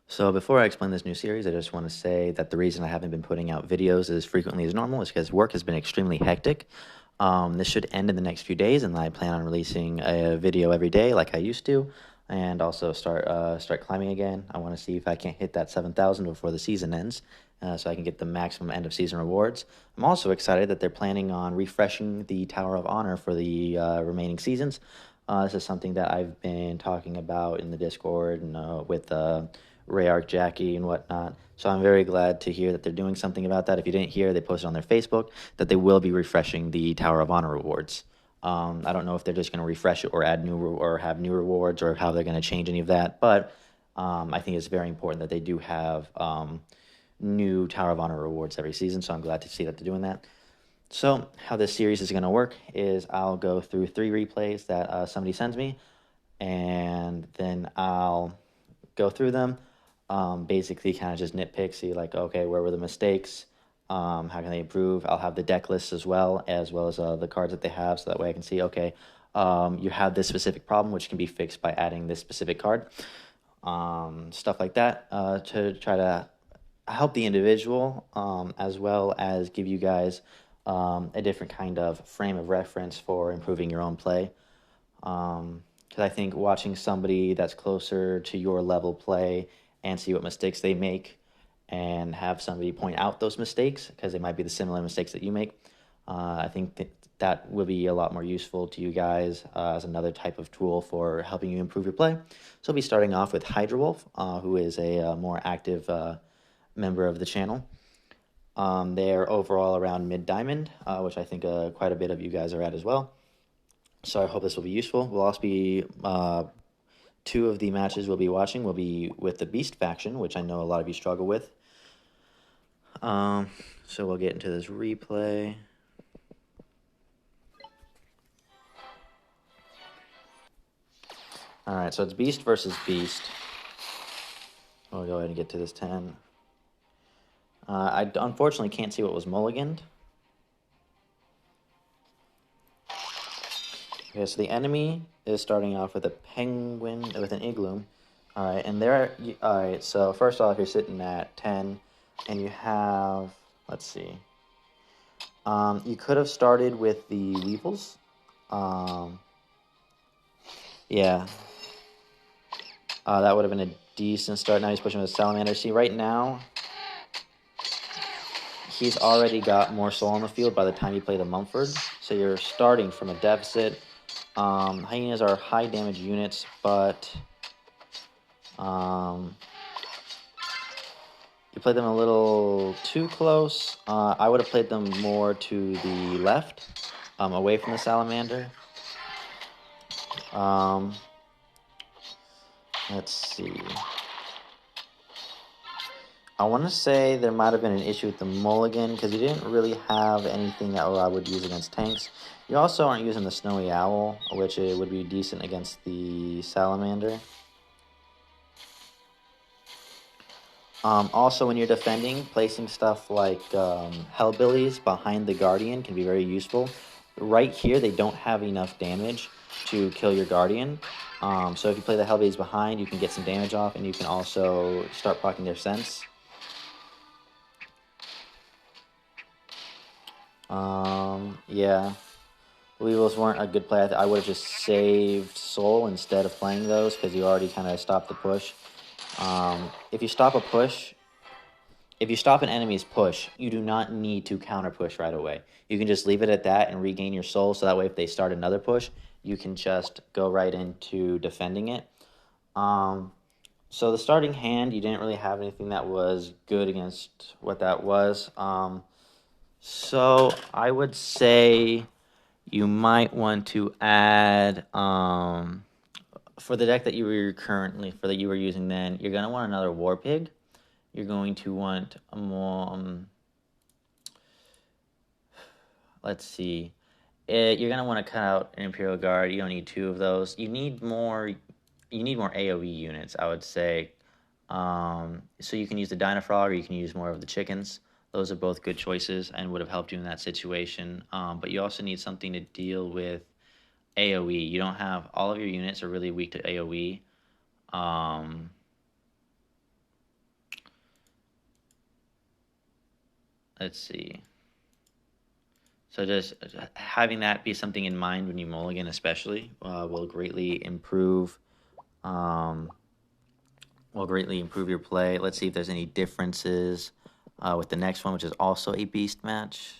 So before I explain this new series, I just want to say that the reason I haven't been putting out videos as frequently as normal is because work has been extremely hectic. This should end in the next few days, and I plan on releasing a video every day like I used to, and also start climbing again. I want to see if I can't hit that 7,000 before the season ends, so I can get the maximum end of season rewards. I'm also excited that they're planning on refreshing the Tower of Honor for the remaining seasons. This is something that I've been talking about in the Discord and with Rayark Jackie and whatnot. So I'm very glad to hear that they're doing something about that. If you didn't hear, they posted on their Facebook that they will be refreshing the Tower of Honor rewards. I don't know if they're just going to refresh it or add or have new rewards or how they're going to change any of that, but I think it's very important that they do have new Tower of Honor rewards every season. So I'm glad to see that they're doing that. So how this series is going to work is I'll go through 3 replays that somebody sends me, and then I'll go through them. Basically, kind of just nitpick, see like, okay, where were the mistakes? How can they improve? I'll have the deck lists as well as the cards that they have, so that way I can see, okay, you have this specific problem, which can be fixed by adding this specific card. Stuff like that to try to help the individual, as well as give you guys a different kind of frame of reference for improving your own play. Because I think watching somebody that's closer to your level play and see what mistakes they make and have somebody point out those mistakes, because they might be the similar mistakes that you make, I think that will be a lot more useful to you guys as another type of tool for helping you improve your play. So I'll be starting off with Hydrowolf, who is a more active member of the channel. They're overall around mid-diamond, which I think quite a bit of you guys are at as well. So I hope this will be useful. We'll also be 2 of the matches we'll be watching will be with the Beast faction, which I know a lot of you struggle with. So we'll get into this replay. All right, so it's Beast versus Beast. We'll go ahead and get to this 10. I unfortunately can't see what was mulliganed. Okay, so the enemy is starting off with a penguin, with an igloo. All right, and all right, so first off, you're sitting at 10, and you have, let's see. You could have started with the Weevils. Yeah. That would have been a decent start. Now he's pushing with Salamander. See, right now, he's already got more soul on the field by the time you play the Mumford. So you're starting from a deficit. Hyenas are high damage units, but you played them a little too close. I would have played them more to the left, away from the Salamander. Let's see. I want to say there might have been an issue with the mulligan because you didn't really have anything that I would use against tanks. You also aren't using the Snowy Owl, which it would be decent against the Salamander. Also, when you're defending, placing stuff like Hellbillies behind the Guardian can be very useful. Right here, they don't have enough damage to kill your Guardian. So if you play the Hellbillies behind, you can get some damage off, and you can also start proccing their sense. Yeah. Weevils weren't a good play. I would have just saved Soul instead of playing those, because you already kind of stopped the push. If you stop an enemy's push, you do not need to counter push right away. You can just leave it at that and regain your soul, so that way if they start another push, you can just go right into defending it. So the starting hand, you didn't really have anything that was good against what that was. So I would say you might want to add, for the deck that you were using then, you're going to want another War Pig. You're going to want a more, let's see. You're going to want to cut out an Imperial Guard. You don't need 2 of those. You need more AoE units, I would say. So you can use the Dynafrog, or you can use more of the chickens. Those are both good choices and would have helped you in that situation. But you also need something to deal with AoE. You don't have, all of your units are really weak to AoE. let's see. So just having that be something in mind when you mulligan, especially, will greatly improve. Will greatly improve your play. Let's see if there's any differences with the next one, which is also a beast match.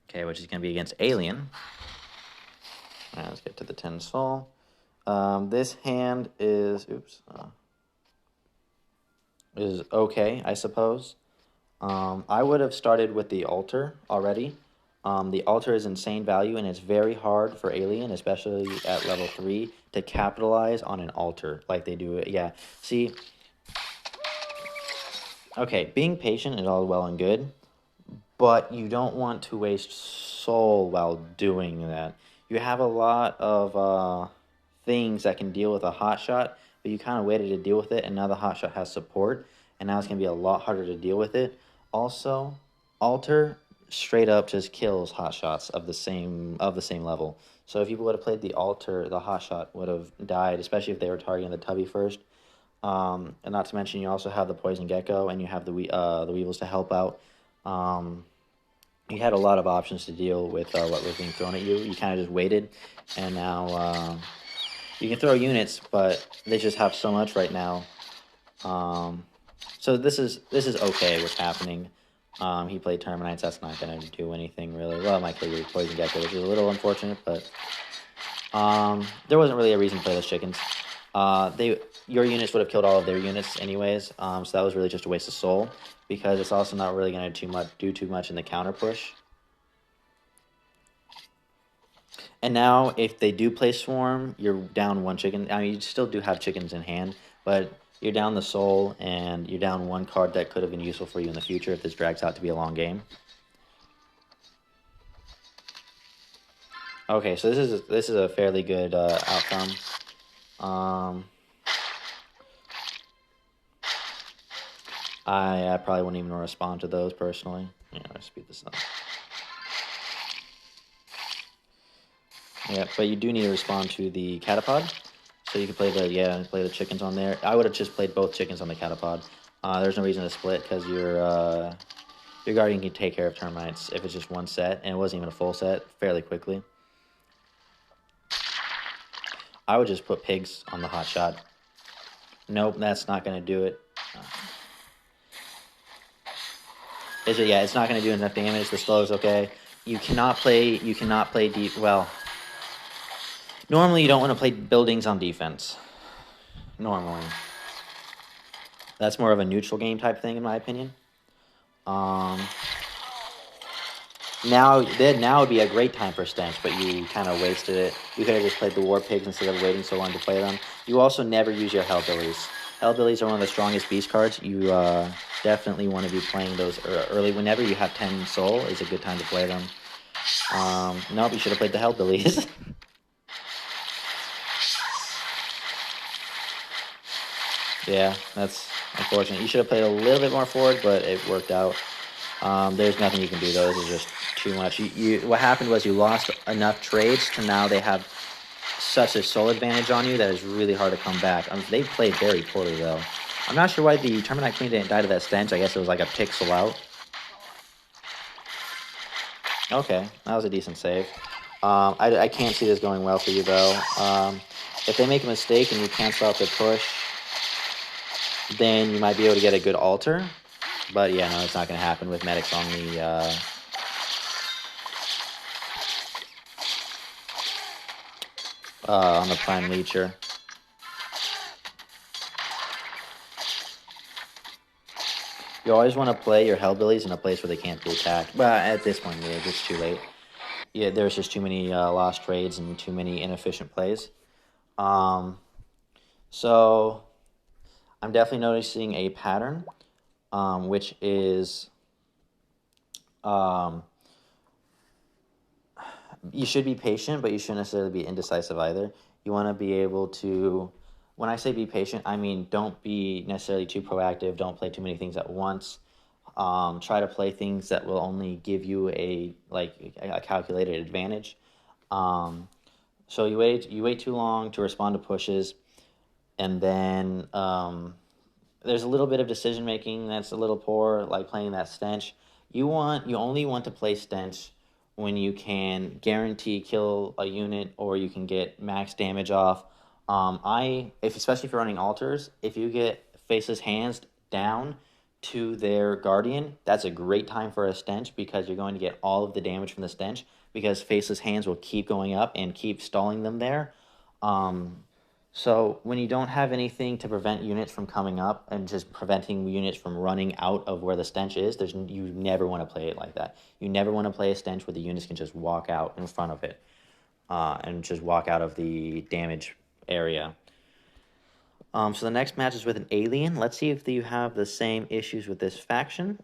Okay, which is going to be against Alien. All right, let's get to the 10 soul. This hand is okay, I suppose. I would have started with the altar already. The altar is insane value, and it's very hard for Alien, especially at level 3, to capitalize on an altar like they do. Yeah, see, okay, being patient is all well and good, but you don't want to waste soul while doing that. You have a lot of things that can deal with a hot shot, but you kind of waited to deal with it, and now the hot shot has support, and now it's going to be a lot harder to deal with it. Also, altar straight up just kills hot shots of the same level. So if you would have played the altar, the hot shot would have died, especially if they were targeting the tubby first. And not to mention, you also have the poison gecko, and you have the weevils to help out. You had a lot of options to deal with what was being thrown at you. You kind of just waited, and now you can throw units, but they just have so much right now. So this is okay. What's happening? He played Terminites. That's not going to do anything really. Well, it might kill your poison gecko, which is a little unfortunate, but there wasn't really a reason to play those chickens. Your units would have killed all of their units anyways, so that was really just a waste of soul, because it's also not really going to do too much in the counter push. And now, if they do play Swarm, you're down one chicken. I mean, you still do have chickens in hand, but you're down the soul, and you're down one card that could have been useful for you in the future if this drags out to be a long game. Okay, so this is a fairly good outcome. I probably wouldn't even respond to those personally. Yeah, let's speed this up. Yeah, but you do need to respond to the catapod. So you can play the chickens on there. I would have just played both chickens on the catapod. There's no reason to split, because your guardian can take care of termites if it's just one set, and it wasn't even a full set, fairly quickly. I would just put pigs on the hot shot. Nope, that's not going to do it. It's not going to do enough damage. The slow is okay. You cannot play deep. Well, normally you don't want to play buildings on defense. Normally. That's more of a neutral game type thing, in my opinion. Now would be a great time for Stench, but you kind of wasted it. You could have just played the War Pigs instead of waiting so long to play them. You also never use your Hellbillies. Hellbillies are one of the strongest beast cards. You definitely want to be playing those early. Whenever you have 10 soul is a good time to play them. Nope, you should have played the Hellbillies. Yeah, that's unfortunate. You should have played a little bit more forward, but it worked out. There's nothing you can do, though. This is just too much. What happened was you lost enough trades to now they have such a soul advantage on you that it's really hard to come back. They played very poorly, though. I'm not sure why the Terminite Queen didn't die to that stench. I guess it was like a pixel out. Okay, that was a decent save. I can't see this going well for you, though. If they make a mistake and you cancel out their push, then you might be able to get a good altar. But yeah, no, it's not going to happen with medics on the prime leecher. You always want to play your Hellbillies in a place where they can't be attacked. But at this point, it's too late. Yeah, there's just too many lost trades and too many inefficient plays. So I'm definitely noticing a pattern, which is you should be patient, but you shouldn't necessarily be indecisive either. You want to be able to, when I say be patient, I mean don't be necessarily too proactive. Don't play too many things at once. Try to play things that will only give you a calculated advantage. So you wait too long to respond to pushes, and then there's a little bit of decision making that's a little poor, like playing that stench. You only want to play stench when you can guarantee kill a unit or you can get max damage off. If especially if you're running altars, if you get faceless hands down to their guardian, that's a great time for a stench because you're going to get all of the damage from the stench because faceless hands will keep going up and keep stalling them there. So when you don't have anything to prevent units from coming up and just preventing units from running out of where the stench is, you never want to play it like that. You never want to play a stench where the units can just walk out in front of it and just walk out of the damage area. So the next match is with an alien. Let's see if you have the same issues with this faction.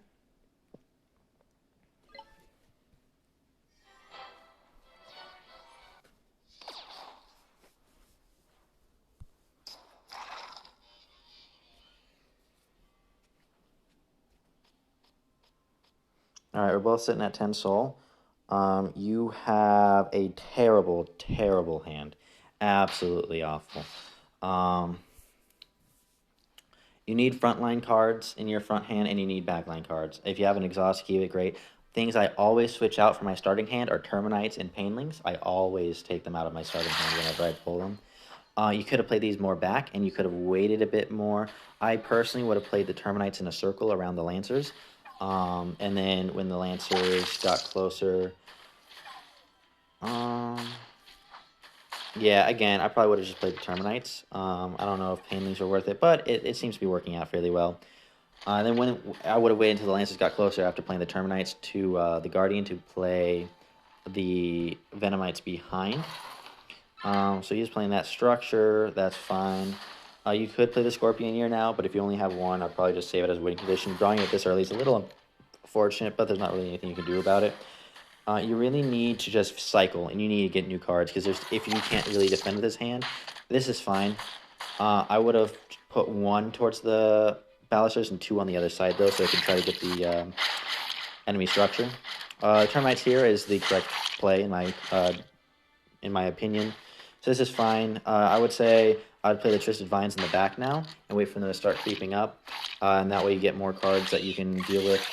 All right, we're both sitting at 10 soul. You have a terrible, terrible hand. Absolutely awful. You need frontline cards in your front hand, and you need backline cards. If you have an exhaust, keep it great. Things I always switch out for my starting hand are Terminites and Painlings. I always take them out of my starting hand whenever I pull them. You could have played these more back, and you could have waited a bit more. I personally would have played the Terminites in a circle around the Lancers. And then when the Lancers got closer... yeah, again, I probably would have just played the Terminites. I don't know if Painlings were worth it, but it seems to be working out fairly well. Then when I would have waited until the Lancers got closer after playing the Terminites to the Guardian to play the Venomites behind. So he's playing that structure. That's fine. You could play the Scorpioneer now, but if you only have one, I'd probably just save it as a waiting condition. Drawing it this early is a little unfortunate, but there's not really anything you can do about it. You really need to just cycle, and you need to get new cards, because if you can't really defend with this hand, this is fine. I would have put 1 towards the Ballisters and 2 on the other side, though, so I can try to get the enemy structure. Termites here is the correct play, in my opinion. So this is fine. I would say I would play the Twisted Vines in the back now and wait for them to start creeping up. And that way you get more cards that you can deal with.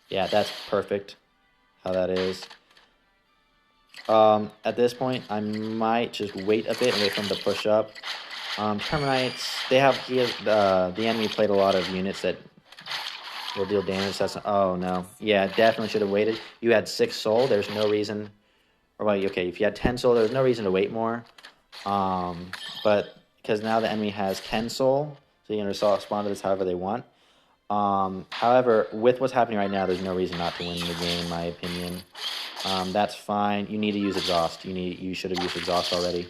Yeah, that's perfect how that is. At this point, I might just wait a bit and wait for them to push up. Termites, the enemy played a lot of units that will deal damage. Oh no. Yeah, definitely should have waited. You had 6 soul, there's no reason... Or, well, okay, if you had 10 soul, there's no reason to wait more. But because now the enemy has 10 soul, so you can respond to this however they want. However, with what's happening right now, there's no reason not to win the game, in my opinion. That's fine. You need to use exhaust. You should have used exhaust already.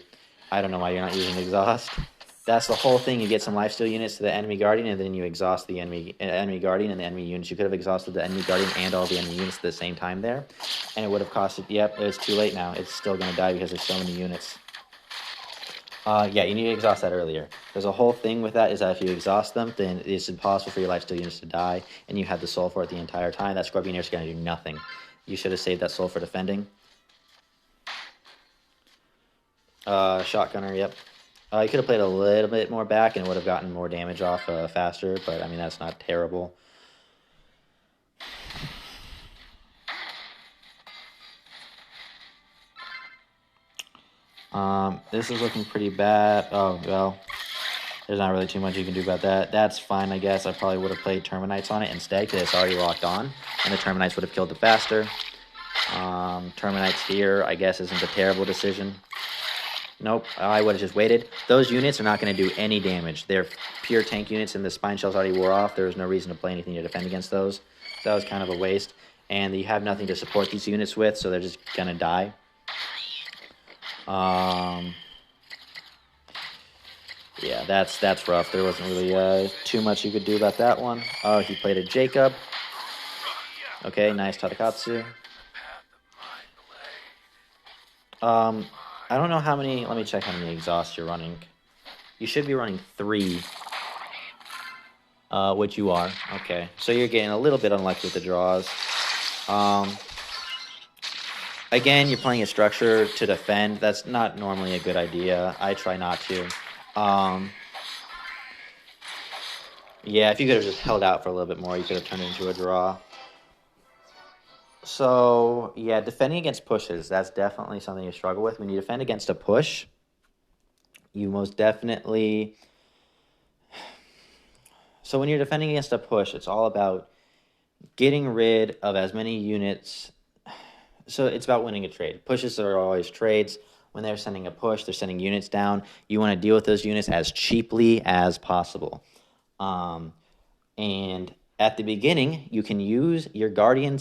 I don't know why you're not using exhaust. That's the whole thing. You get some lifesteal units to the enemy guardian, and then you exhaust the enemy guardian and the enemy units. You could have exhausted the enemy guardian and all the enemy units at the same time there, and it would have costed... Yep, it's too late now. It's still going to die because there's so many units. Yeah, you need to exhaust that earlier. There's a whole thing with that, is that if you exhaust them, then it's impossible for your lifesteal units to die, and you have the soul for it the entire time. That Scorpioneer is going to do nothing. You should have saved that soul for defending. Shotgunner, yep. You could have played a little bit more back and would have gotten more damage off faster, but I mean, that's not terrible. This is looking pretty bad. Oh, well, there's not really too much you can do about that. That's fine, I guess. I probably would have played Terminites on it instead, because it's already locked on, and the Terminites would have killed it faster. Terminites here, I guess, isn't a terrible decision. Nope, I would have just waited. Those units are not going to do any damage. They're pure tank units, and the spine shells already wore off. There was no reason to play anything to defend against those. So that was kind of a waste. And you have nothing to support these units with, so they're just going to die. Yeah, that's rough. There wasn't really too much you could do about that one. Oh, he played a Jacob. Okay, nice Tatakatsu. I don't know how many... Let me check how many exhausts you're running. You should be running 3. Which you are. Okay. So you're getting a little bit unlucky with the draws. Again, you're playing a structure to defend. That's not normally a good idea. I try not to. Um, yeah, if you could have just held out for a little bit more, you could have turned it into a draw. So, yeah, defending against pushes, that's definitely something you struggle with. When you defend against a push, you most definitely... So when you're defending against a push, it's all about getting rid of as many units. So it's about winning a trade. Pushes are always trades. When they're sending a push, they're sending units down. You want to deal with those units as cheaply as possible. And at the beginning, you can use your Guardian's